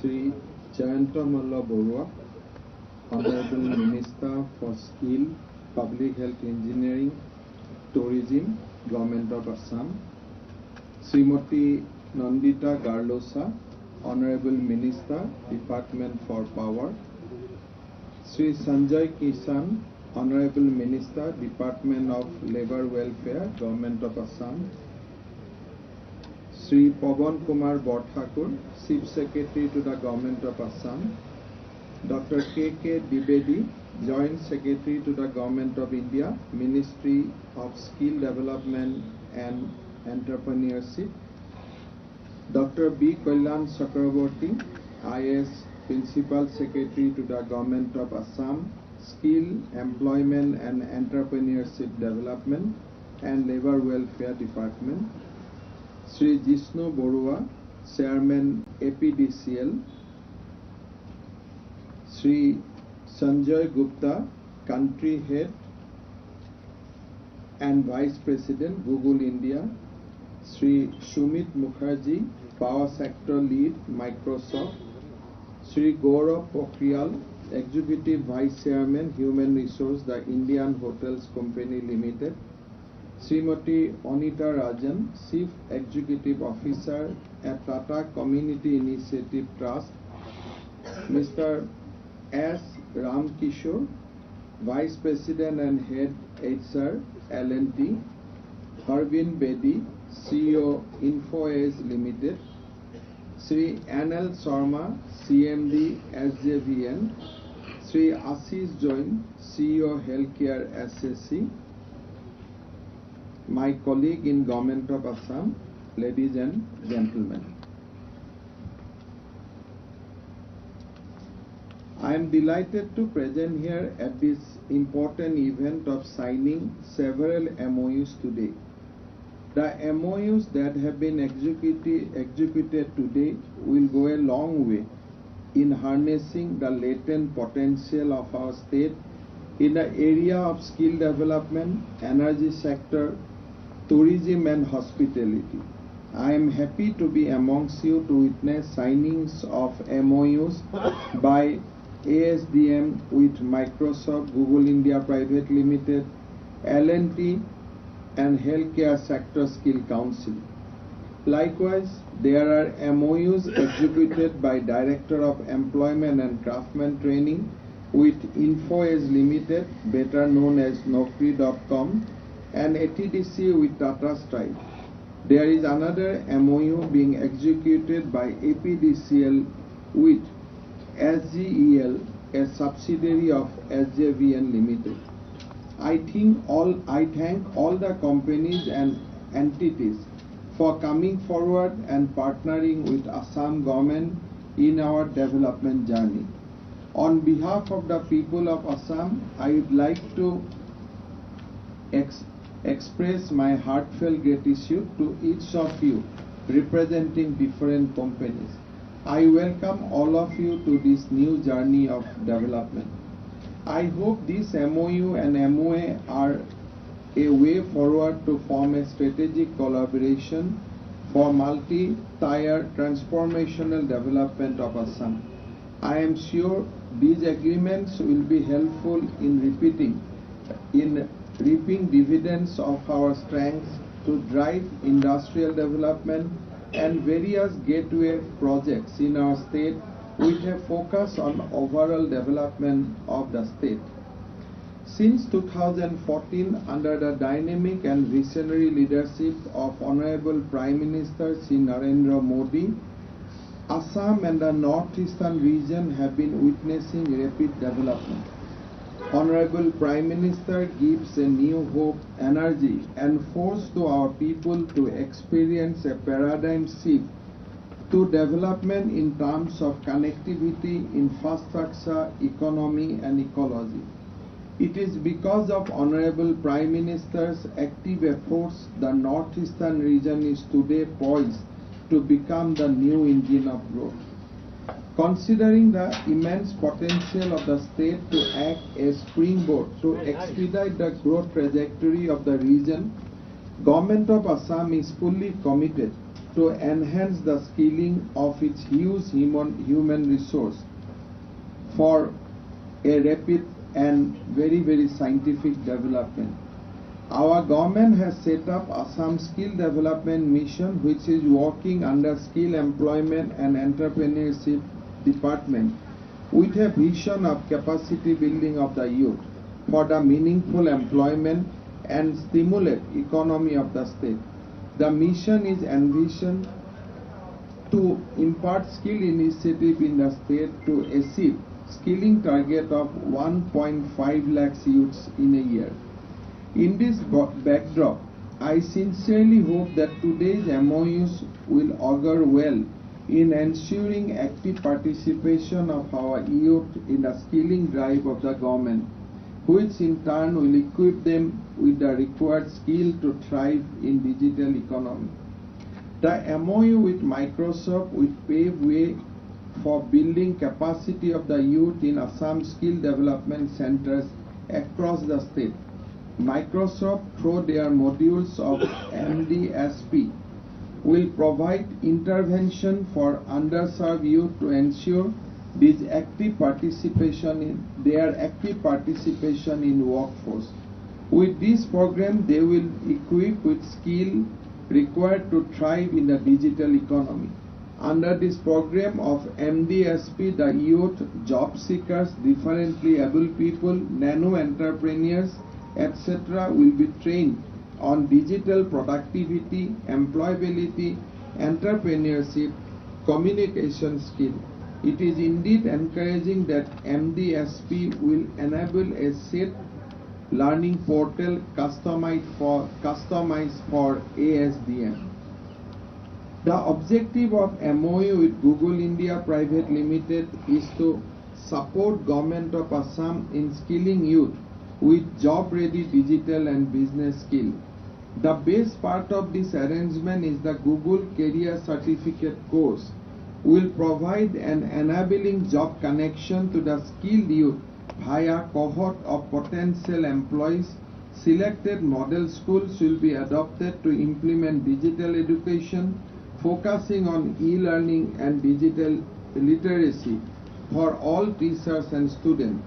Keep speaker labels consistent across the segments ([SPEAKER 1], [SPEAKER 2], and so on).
[SPEAKER 1] Sri Jayantamalla Borua, Honorable Minister for Skill, Public Health Engineering, Tourism, Government of Assam. Srimati Nandita Garlosa, Honorable Minister, Department for Power. Sri Sanjay Kisan, Honorable Minister, Department of Labour Welfare, Government of Assam. Sri Pawan Kumar Borthakur, Chief Secretary to the Government of Assam. Dr. K.K. Dwivedi, Joint Secretary to the Government of India, Ministry of Skill Development and Entrepreneurship. Dr. B. Kalyan Chakraborty, IS Principal Secretary to the Government of Assam, Skill, Employment and Entrepreneurship Development and Labour Welfare Department. Sri Jishnu Borua, Chairman APDCL. Sri Sanjay Gupta, Country Head and Vice President, Google India. Sri Sumit Mukherjee, Power Sector Lead, Microsoft. Sri Gaurav Pokhriyal, Executive Vice Chairman, Human Resource, the Indian Hotels Company Limited. Srimati Anita Rajan, Chief Executive Officer at Tata Community Initiative Trust. Mr. S. Ramkishore, Vice President and Head HR, L&T. Harvind Bedi, CEO, InfoAge Limited. Sri Anil Sharma, CMD, SJVN. Sri Ashish Jain, CEO, Healthcare SSC. My colleague in Government of Assam, ladies and gentlemen. I am delighted to present here at this important event of signing several MoUs today. The MoUs that have been executed today will go a long way in harnessing the latent potential of our state in the area of skill development, energy sector, tourism and hospitality. I am happy to be amongst you to witness signings of MoUs by ASDM with Microsoft, Google India Private Limited, L&T and Healthcare Sector Skill Council. Likewise, there are MoUs executed by Director of Employment and Craftsman Training with InfoAge Limited, better known as Naukri.com, and ATDC with Tata Stripe. There is another MoU being executed by APDCL with SGEL, a subsidiary of SJVN Limited. I thank all the companies and entities for coming forward and partnering with Assam government in our development journey. On behalf of the people of Assam, I would like to express my heartfelt gratitude to each of you representing different companies. I welcome all of you to this new journey of development. I hope this MoU and MOA are a way forward to form a strategic collaboration for multi-tier transformational development of Assam. I am sure these agreements will be helpful in reaping dividends of our strengths to drive industrial development and various gateway projects in our state with a focus on overall development of the state. Since 2014, under the dynamic and visionary leadership of Honorable Prime Minister Shri Narendra Modi, Assam and the northeastern region have been witnessing rapid development. Honorable Prime Minister gives a new hope, energy and force to our people to experience a paradigm shift to development in terms of connectivity, infrastructure, economy and ecology. It is because of Honorable Prime Minister's active efforts the northeastern region is today poised to become the new engine of growth. Considering the immense potential of the state to act as springboard to expedite the growth trajectory of the region, Government of Assam is fully committed to enhance the skilling of its huge human resource for a rapid and very scientific development. Our government has set up Assam Skill Development Mission, which is working under Skill Employment and Entrepreneurship Department with a vision of capacity building of the youth for the meaningful employment and stimulate economy of the state. The mission is envisioned to impart skill initiative in the state to achieve skilling target of 1.5 lakhs youths in a year. In this backdrop, I sincerely hope that today's MoUs will augur well in ensuring active participation of our youth in the skilling drive of the government, which in turn will equip them with the required skill to thrive in digital economy. The MoU with Microsoft will pave way for building capacity of the youth in Assam skill development centers across the state. Microsoft, through their modules of MDSP, will provide intervention for underserved youth to ensure their active participation in workforce. With this program, they will equip with skill required to thrive in the digital economy. Under this program of MDSP, the youth, job seekers, differently able people, nano entrepreneurs, etc. will be trained on digital productivity, employability, entrepreneurship, communication skill. It is indeed encouraging that MDSP will enable a set learning portal customized for ASDM. The objective of MoU with Google India Private Limited is to support Government of Assam in skilling youth with job-ready digital and business skill. The best part of this arrangement is the Google Career Certificate course will provide an enabling job connection to the skilled youth via cohort of potential employees. Selected model schools will be adopted to implement digital education, focusing on e-learning and digital literacy for all teachers and students.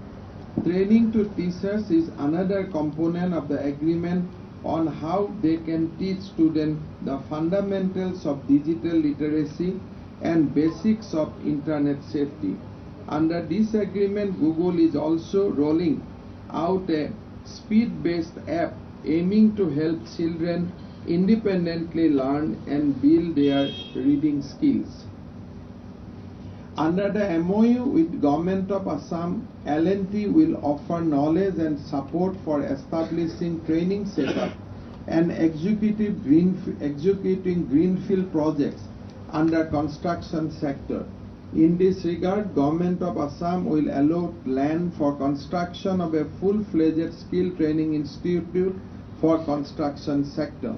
[SPEAKER 1] Training to teachers is another component of the agreement on how they can teach students the fundamentals of digital literacy and basics of internet safety. Under this agreement, Google is also rolling out a speed-based app aiming to help children independently learn and build their reading skills. Under the MoU with Government of Assam, L&T will offer knowledge and support for establishing training setup and executing greenfield projects under construction sector. In this regard, Government of Assam will allot land for construction of a full-fledged skill training institute for construction sector.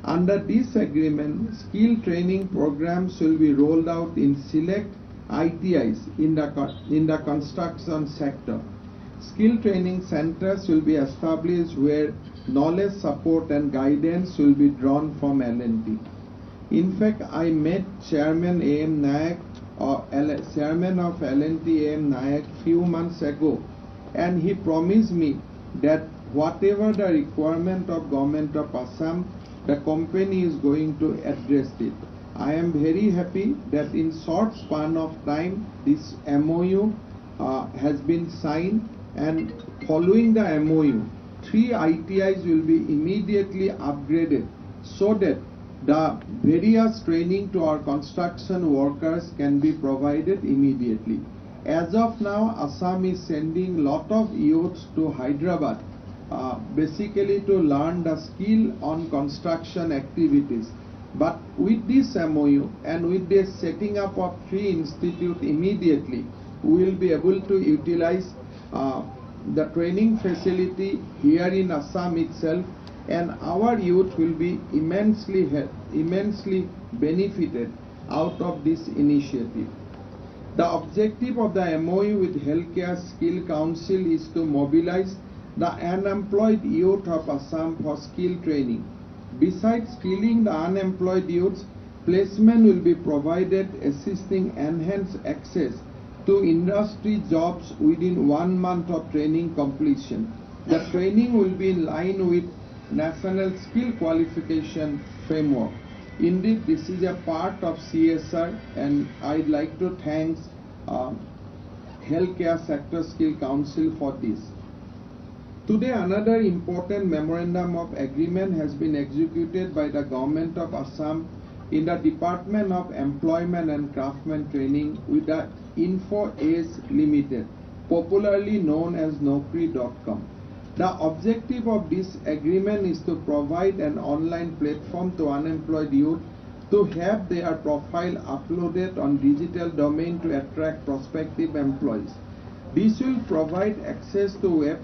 [SPEAKER 1] Under this agreement, skill training programs will be rolled out in select ITIs in the construction sector. Skill training centers will be established where knowledge support and guidance will be drawn from L&T. In fact, I met Chairman A.M. Nayak, Chairman of L&T A.M. Nayak few months ago, and he promised me that whatever the requirement of Government of Assam, the company is going to address it. I am very happy that in short span of time this MoU has been signed, and following the MoU, 3 ITIs will be immediately upgraded so that the various training to our construction workers can be provided immediately. As of now, Assam is sending lot of youths to Hyderabad basically to learn the skill on construction activities. But with this MoU and with the setting up of 3 institutes immediately, we will be able to utilize the training facility here in Assam itself, and our youth will be immensely benefited out of this initiative. The objective of the MoU with Healthcare Skill Council is to mobilize the unemployed youth of Assam for skill training. Besides skilling the unemployed youths, Placement will be provided, assisting enhanced access to industry jobs within 1 month of training completion. The training will be in line with National Skill Qualification Framework. Indeed, this is a part of CSR, and I'd like to thank Healthcare Sector Skill Council for this. Today, another important memorandum of agreement has been executed by the Government of Assam in the Department of Employment and Craftsman Training with the Info Age Limited, popularly known as Naukri.com. The objective of this agreement is to provide an online platform to unemployed youth to have their profile uploaded on digital domain to attract prospective employees. This will provide access to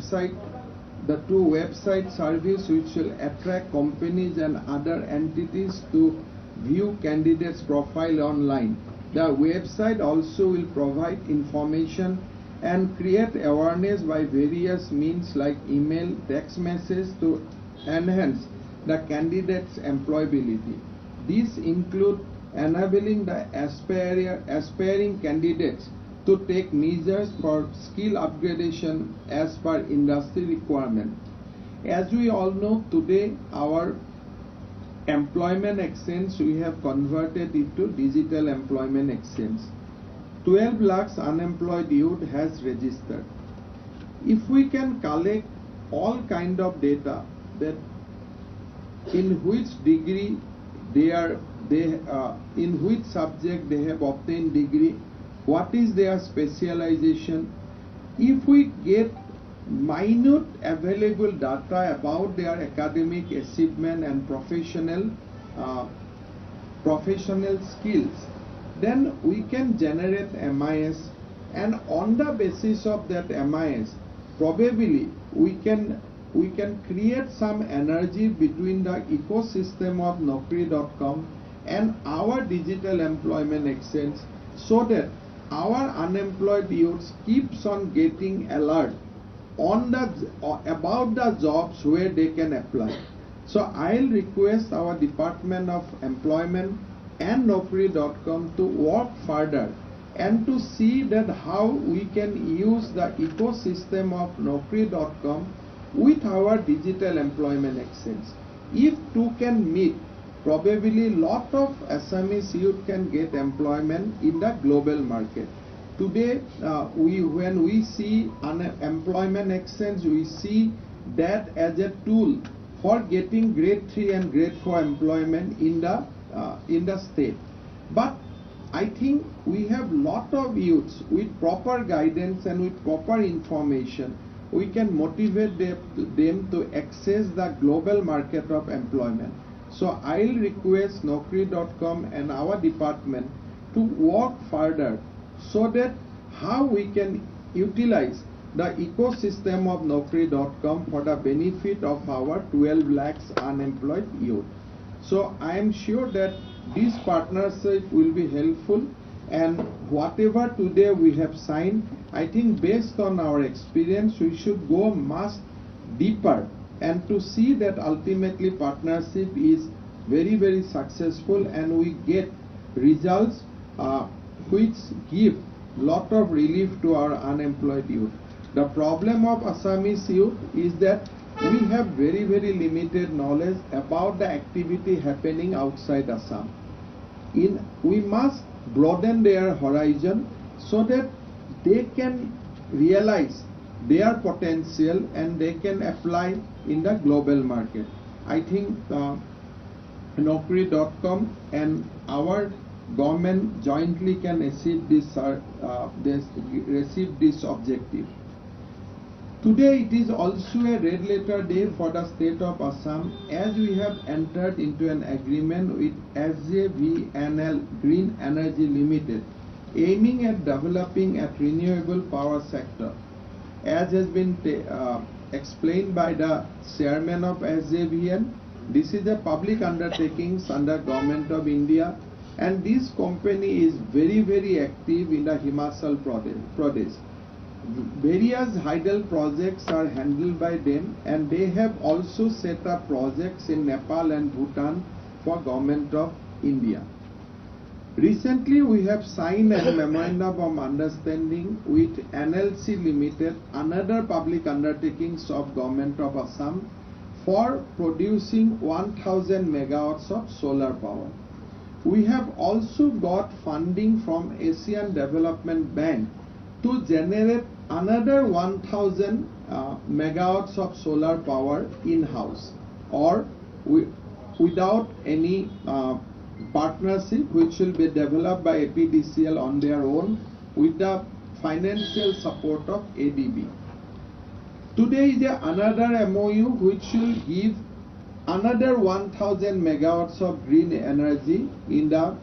[SPEAKER 1] the two website service which will attract companies and other entities to view candidates' profile online. The website also will provide information and create awareness by various means like email, text message to enhance the candidate's employability. These include enabling the aspiring candidates to take measures for skill upgradation as per industry requirement. As we all know, today our employment exchange we have converted into digital employment exchange. 12 lakhs unemployed youth has registered. If we can collect all kind of data, that in which degree in which subject they have obtained degree, what is their specialization, if we get minute available data about their academic achievement and professional skills, then we can generate MIS, and on the basis of that MIS, probably we can create some energy between the ecosystem of Naukri.com and our digital employment exchange, so that our unemployed youths keeps on getting alert on about the jobs where they can apply. So I'll request our Department of Employment and Naukri.com to work further and to see that how we can use the ecosystem of Naukri.com with our digital employment exchange. If two can meet, probably lot of Assamese youth can get employment in the global market. Today, when we see employment exchange, we see that as a tool for getting grade 3 and grade 4 employment in the state. But I think we have lot of youths with proper guidance and with proper information. We can motivate them to access the global market of employment. So I'll request Naukri.com and our department to work further so that how we can utilize the ecosystem of Naukri.com for the benefit of our 12 lakhs unemployed youth. So I am sure that this partnership will be helpful, and whatever today we have signed, I think based on our experience we should go much deeper and to see that ultimately partnership is very, very successful and we get results which give lot of relief to our unemployed youth. The problem of Assamese youth is that we have very, very limited knowledge about the activity happening outside Assam. We must broaden their horizon so that they can realize their potential and they can apply in the global market. I think Naukri.com and our government jointly can achieve this objective. Today it is also a red letter day for the state of Assam, as we have entered into an agreement with SJVNL Green Energy Limited, aiming at developing a renewable power sector. As has been explained by the chairman of SJVN, this is a public undertaking under Government of India, and this company is very, very active in the Himachal Pradesh. Various hydel projects are handled by them, and they have also set up projects in Nepal and Bhutan for Government of India. Recently, we have signed a memorandum of understanding with NLC Limited, another public undertakings of Government of Assam, for producing 1000 megawatts of solar power. We have also got funding from Asian Development Bank to generate another 1000 megawatts of solar power in-house, or without any partnership, which will be developed by APDCL on their own with the financial support of ADB. Today is another MoU which will give another 1000 megawatts of green energy in the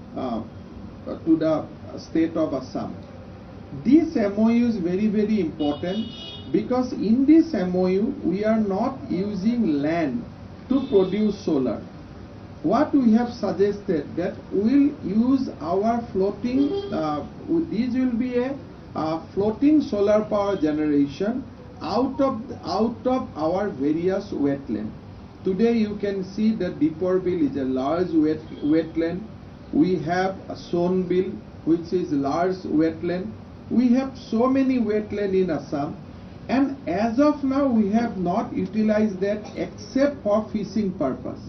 [SPEAKER 1] to the state of Assam. This MoU is very, very important, because in this MoU we are not using land to produce solar. What we have suggested, that we will use our floating, this will be a floating solar power generation out of our various wetland. Today you can see that Deeporbil is a large wetland. We have a Sonbil, which is large wetland. We have so many wetland in Assam, and as of now we have not utilized that except for fishing purpose.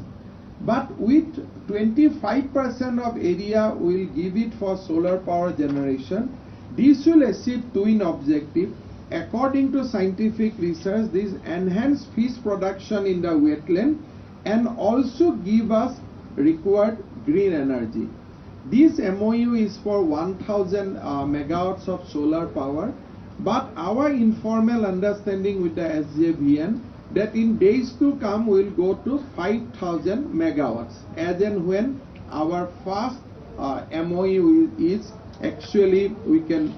[SPEAKER 1] But with 25% of area we will give it for solar power generation. This will achieve twin objective. According to scientific research, this enhance fish production in the wetland and also give us required green energy. This MoU is for 1000 megawatts of solar power, but our informal understanding with the SJVN that in days to come we will go to 5000 megawatts, as and when our first MoU is actually, we can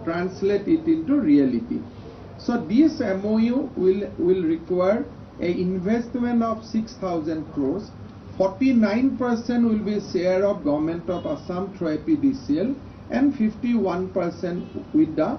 [SPEAKER 1] translate it into reality. So this MoU will require an investment of 6,000 crores. 49% will be share of Government of Assam through APDCL and 51% with the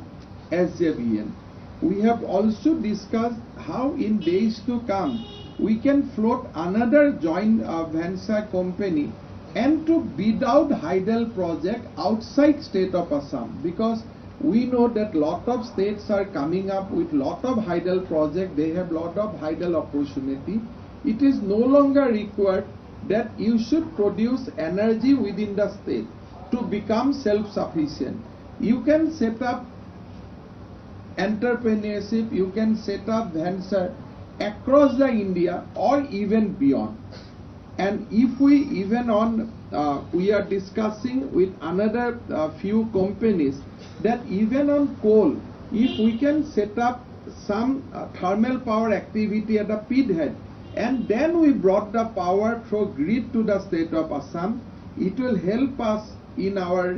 [SPEAKER 1] SJVN. We have also discussed how in days to come we can float another joint venture company and to bid out hydel project outside state of Assam, because we know that lot of states are coming up with lot of hydel project. They have lot of hydel opportunity. It is no longer required that you should produce energy within the state to become self-sufficient. You can set up entrepreneurship, you can set up venture across the India or even beyond. And if we even on, we are discussing with another few companies that even on coal, if we can set up some thermal power activity at a pit head, and then we brought the power through grid to the state of Assam, it will help us in our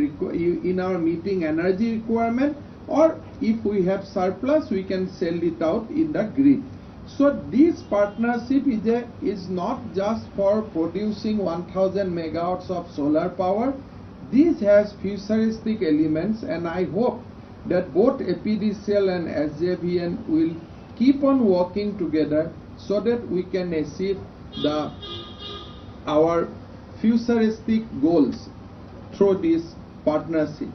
[SPEAKER 1] meeting energy requirement, or if we have surplus, we can sell it out in the grid. So this partnership is not just for producing 1000 megawatts of solar power. This has futuristic elements, and I hope that both APDCL and SJVN will keep on working together so that we can achieve our futuristic goals through this partnership.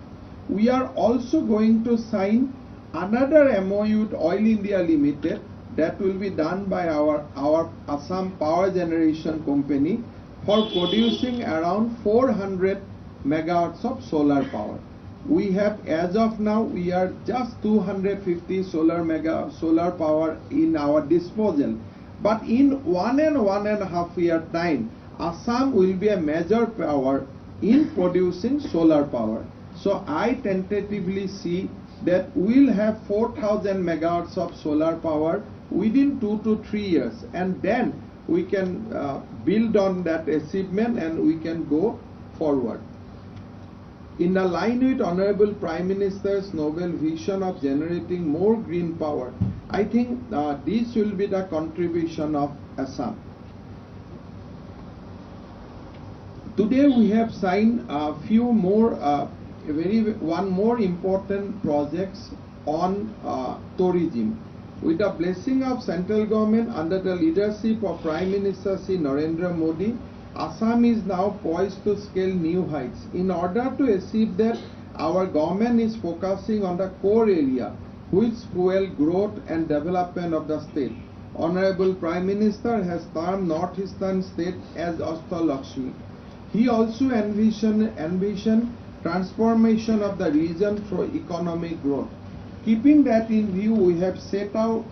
[SPEAKER 1] We are also going to sign another MoU with Oil India Limited that will be done by our Assam Power Generation Company for producing around 400 megawatts of solar power. We have, as of now, we are just 250 solar power in our disposal. But in 1.5 year time, Assam will be a major power in producing solar power. So I tentatively see that we will have 4000 megawatts of solar power within 2 to 3 years, and then we can build on that achievement and we can go forward. In the line with Honorable Prime Minister's noble vision of generating more green power, I think this will be the contribution of Assam. Today we have signed a few more, one more important projects on tourism. With the blessing of central government under the leadership of Prime Minister Shri Narendra Modi, Assam is now poised to scale new heights. In order to achieve that, our government is focusing on the core area, which fuel growth and development of the state. Honorable Prime Minister has termed Northeastern state as Astalakshmi. He also envisioned transformation of the region through economic growth. Keeping that in view, we have set our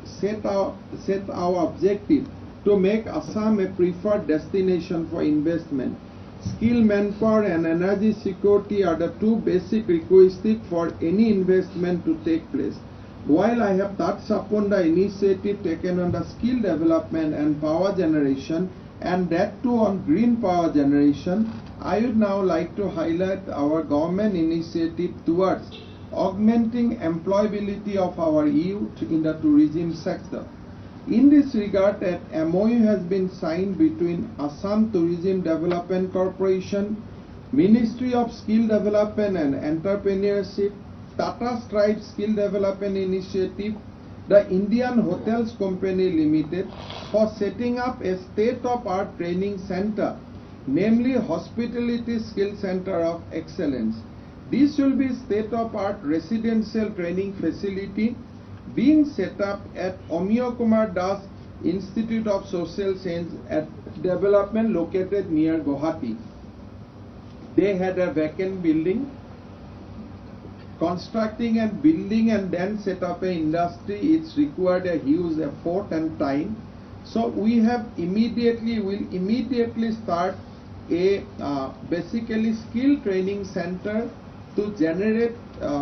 [SPEAKER 1] objective to make Assam a preferred destination for investment. Skilled manpower and energy security are the two basic requisites for any investment to take place. While I have touched upon the initiative taken on the skill development and power generation, and that too on green power generation, I would now like to highlight our government initiative towards augmenting employability of our youth in the tourism sector. In this regard, an MoU has been signed between Assam Tourism Development Corporation, Ministry of Skill Development and Entrepreneurship, Tata Stripe Skill Development Initiative, the Indian Hotels Company Limited, for setting up a state-of-art training center, namely Hospitality Skill Center of Excellence. This will be state-of-art residential training facility being set up at Omiyo Kumar Das Institute of Social Science and Development located near Guwahati. They had a vacant building. Constructing and building and then set up an industry, it's required a huge effort and time. So we will immediately start a basically skill training center to generate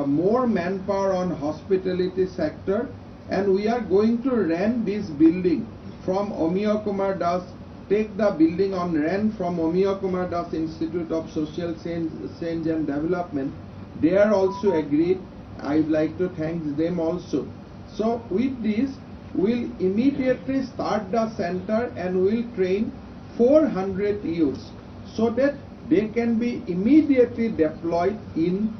[SPEAKER 1] more manpower on hospitality sector, and we are going to rent this building from Omiyo Kumar Das, take the building on rent from Omiyo Kumar Das Institute of Social Science and Development. They are also agreed. I would like to thank them also. So with this, we'll immediately start the center and we'll train 400 youths so that they can be immediately deployed in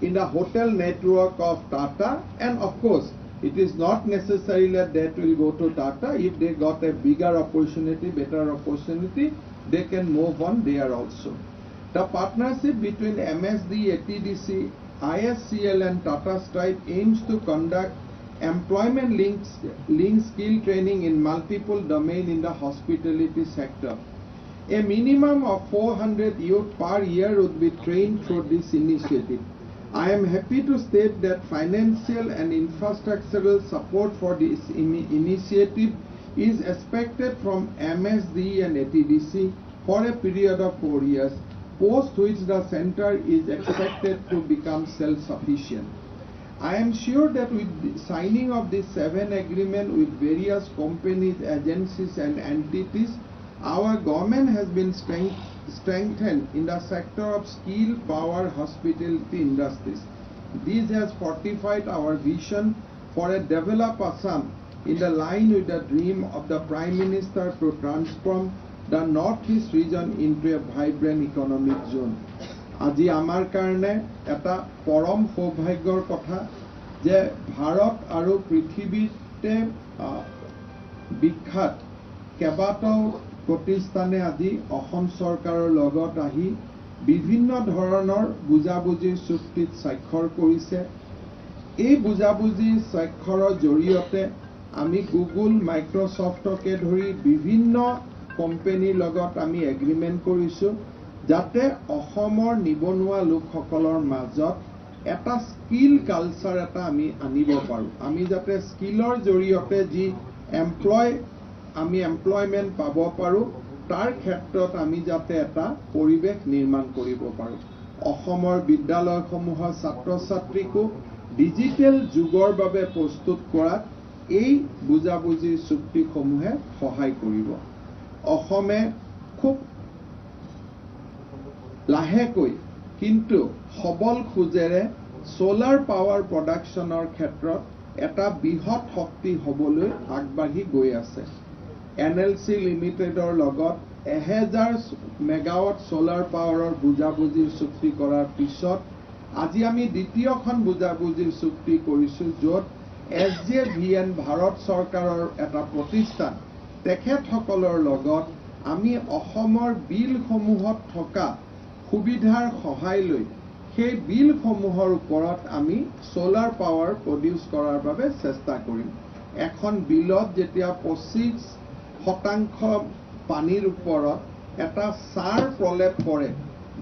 [SPEAKER 1] the hotel network of Tata. And of course, it is not necessary that they will go to Tata. If they got a bigger opportunity, better opportunity, they can move on there also. The partnership between MSD, ATDC, ISCL and Tata Stripe aims to conduct employment-linked skill training in multiple domains in the hospitality sector. A minimum of 400 youth per year would be trained through this initiative. I am happy to state that financial and infrastructural support for this initiative is expected from MSD and ATDC for a period of 4 years, post which the center is expected to become self-sufficient. I am sure that with the signing of this 7 agreement with various companies, agencies and entities, our government has been strengthened in the sector of skill, power, hospitality industries. This has fortified our vision for a developed Assam in the line with the dream of the Prime Minister to transform the Northeast region into a vibrant economic zone. আজি আমাৰ কাৰণে এটা পৰম সৌভাগ্যৰ কথা যে ভাৰত আৰু পৃথিৱীতে বিখ্যাত কেইবাটাও প্ৰতিষ্ঠানে আজি অসম চৰকাৰৰ লগত আহি বিভিন্ন ধৰণৰ বুজাবুজিৰ চুক্তিত স্বাক্ষৰ কৰিছে। এই বুজাবুজিৰ স্বাক্ষৰৰ জৰিয়তে আমি গুগল, মাইক্ৰ'ছফ্টকে ধৰি বিভিন্ন কোম্পানীৰ লগত আমি এগ্ৰিমেণ্ট কৰিছোঁ যাতে অসমৰ নিবনুৱা লোকসকলৰ মাজত এটা স্কিল কালচাৰ এটা আমি আনিব পাৰোঁ। আমি যাতে স্কিলৰ জৰিয়তে যি এমপ্লয়মেণ্ট পাব পাৰোঁ তাৰ ক্ষেত্ৰত আমি যাতে এটা পৰিৱেশ নিৰ্মাণ কৰিব পাৰোঁ। অসমৰ বিদ্যালয়সমূহৰ ছাত্ৰ ছাত্ৰীকো ডিজিটেল যুগৰ বাবে প্ৰস্তুত কৰাত এই বুজাবুজিৰ চুক্তিসমূহে সহায় কৰিব। অসমে খুব লাহেকৈ কিন্তু সবল খুজেৰে সোলাৰ পাৱাৰ প্ৰডাকশ্যনৰ ক্ষেত্ৰত এটা বৃহৎ শক্তি হ'বলৈ আগবাঢ়ি গৈ আছে। MNC লিমিটেডৰ লগত 1000 মেগাৱাট সোলাৰ পাৱাৰৰ বুজাবুজিৰ চুক্তি কৰাৰ পিছত আজি আমি দ্বিতীয়খন বুজাবুজিৰ চুক্তি কৰিছোঁ য'ত SJVN ভাৰত চৰকাৰৰ এটা প্ৰতিষ্ঠান তেখেতসকলৰ লগত আমি অসমৰ বিলসমূহত থকা সুবিধাৰ সহায় লৈ সেই বিলসমূহৰ ওপৰত আমি সোলাৰ পাৱাৰ প্ৰডিউচ কৰাৰ বাবে চেষ্টা কৰিম। এখন বিলত যেতিয়া 25% পানীৰ ওপৰত এটা সাৰ প্ৰলেপ কৰে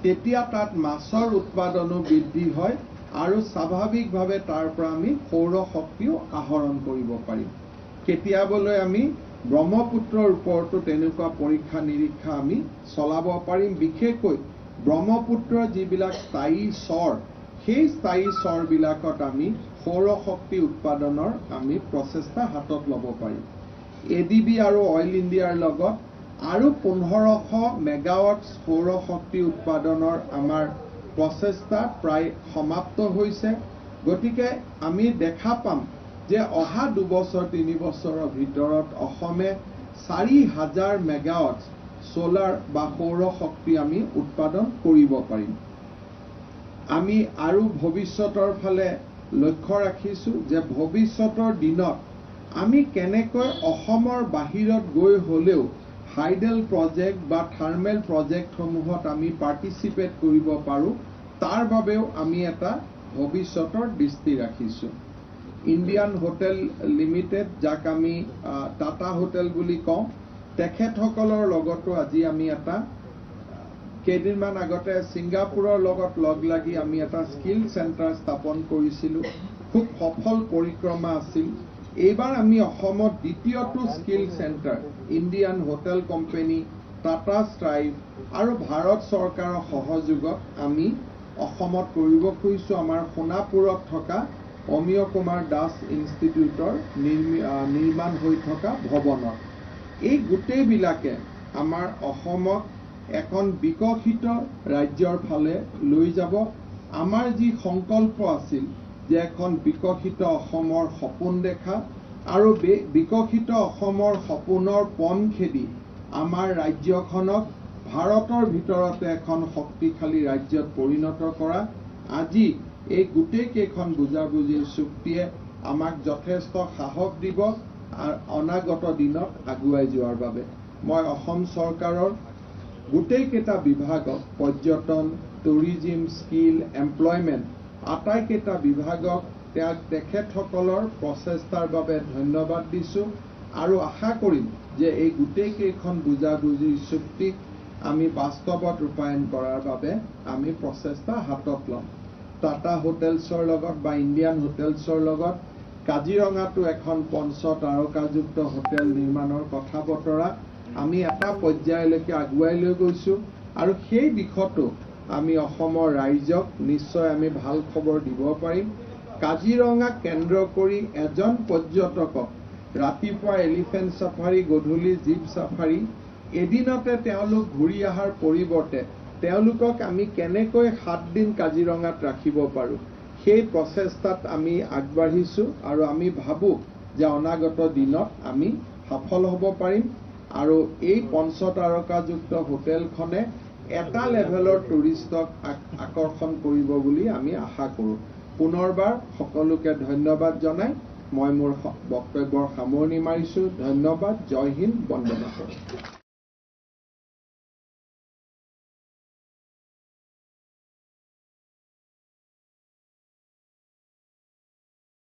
[SPEAKER 1] তেতিয়া তাত মাছৰ উৎপাদনো বৃদ্ধি হয় আৰু স্বাভাৱিকভাৱে তাৰ পৰা আমি সৌৰ শক্তিও আহৰণ কৰিব পাৰিম। কেতিয়াবলৈ আমি ব্ৰহ্মপুত্ৰৰ ওপৰতো তেনেকুৱা পৰীক্ষা নিৰীক্ষা আমি চলাব পাৰিম। বিশেষকৈ ব্ৰহ্মপুত্ৰৰ যিবিলাক স্থায়ী চৰ সেই স্থায়ী চৰবিলাকত আমি সৌৰ শক্তি উৎপাদনৰ আমি প্ৰচেষ্টা হাতত ল'ব পাৰিম। এডিবি আৰু অইল ইণ্ডিয়াৰ লগত আৰু 1500 মেগাৱাট সৌৰ শক্তি উৎপাদনৰ আমাৰ প্ৰচেষ্টা প্ৰায় সমাপ্ত হৈছে। গতিকে আমি দেখা পাম যে অহা 2 বছৰ 3 বছৰৰ ভিতৰত অসমে 4000 মেগাৱাট সোলাৰ বা সৌৰ শক্তি আমি উৎপাদন কৰিব পাৰিম। আমি আৰু ভৱিষ্যতৰ ফালে লক্ষ্য ৰাখিছোঁ যে ভৱিষ্যতৰ দিনত আমি কেনেকৈ অসমৰ বাহিৰত গৈ হ'লেও হাইডেল প্ৰজেক্ট বা থাৰ্মেল প্ৰজেক্টসমূহত আমি পাৰ্টিচিপেট কৰিব পাৰোঁ তাৰ বাবেও আমি এটা ভৱিষ্যতৰ দৃষ্টি ৰাখিছোঁ। ইণ্ডিয়ান হোটেল লিমিটেড যাক আমি টাটা হোটেল বুলি কওঁ তেখেতসকলৰ লগতো আজি আমি এটা কেইদিনমান আগতে ছিংগাপুৰৰ লগত লগ লাগি আমি এটা স্কিল চেণ্টাৰ স্থাপন কৰিছিলোঁ। খুব সফল পৰিক্ৰমা আছিল। এইবাৰ আমি অসমত দ্বিতীয়টো skill centre Indian hotel company tata Strive আৰু ভাৰত চৰকাৰৰ সহযোগত আমি অসমত কৰিব খুজিছোঁ। আমাৰ সোণাপুৰত থকা অমিয় কুমাৰ দাস ইনষ্টিটিউটৰ নিৰ্মাণ হৈ থকা ভৱনত। এই গোটেইবিলাকে আমাৰ অসমক এখন বিকশিত ৰাজ্যৰ ফালে লৈ যাব। আমাৰ যি সংকল্প আছিল যে এখন বিকশিত অসমৰ সপোন দেখা আৰু বিকশিত অসমৰ সপোনৰ পণ খেদি আমাৰ ৰাজ্যখনক ভাৰতৰ ভিতৰতে এখন শক্তিশালী ৰাজ্যত পৰিণত কৰা, আজি এই গোটেইকেইখন বুজাবুজিৰ চুক্তিয়ে আমাক যথেষ্ট সাহস দিব অনাগত দিনত আগুৱাই যোৱাৰ বাবে। মই অসম চৰকাৰৰ গোটেইকেইটা বিভাগক পৰ্যটন, টুৰিজিম, স্কিল, এমপ্লয়মেণ্ট আটাইকেইটা বিভাগক তেখেতসকলৰ প্ৰচেষ্টাৰ বাবে ধন্যবাদ দিছোঁ আৰু আশা কৰিম যে এই গোটেইকেইখন বুজাবুজিৰ চুক্তিক আমি বাস্তৱত ৰূপায়ণ কৰাৰ বাবে আমি প্ৰচেষ্টা হাতত ল'ম। টাটা হোটেলছৰ লগত বা ইণ্ডিয়ান হোটেলছৰ লগত কাজিৰঙাতো এখন 5 তাৰকাযুক্ত হোটেল নিৰ্মাণৰ কথা বতৰা আমি এটা পৰ্যায়লৈকে আগুৱাই লৈ গৈছোঁ আৰু সেই দিশতো আমি অসমৰ ৰাইজক নিশ্চয় আমি ভাল খবৰ দিব পাৰিম। কাজিৰঙাক কেন্দ্ৰ কৰি এজন পৰ্যটকক ৰাতিপুৱা এলিফেণ্ট চাফাৰী, গধূলি জীপ চাফাৰী, এদিনতে তেওঁলোক ঘূৰি অহাৰ পৰিৱৰ্তে তেওঁলোকক আমি কেনেকৈ 7 দিন কাজিৰঙাত ৰাখিব পাৰোঁ সেই প্ৰচেষ্টাত আমি আগবাঢ়িছোঁ আৰু আমি ভাবোঁ যে অনাগত দিনত আমি সফল হ'ব পাৰিম আৰু এই 5 তাৰকাযুক্ত হোটেলখনে এটা লেভেলৰ টুৰিষ্টক আকৰ্ষণ কৰিব বুলি আমি আশা কৰোঁ। পুনৰবাৰ সকলোকে ধন্যবাদ জনাই মই মোৰ বক্তব্যৰ সামৰণি মাৰিছোঁ। ধন্যবাদ। জয় হিন্দ, বন্দে মাতৰম।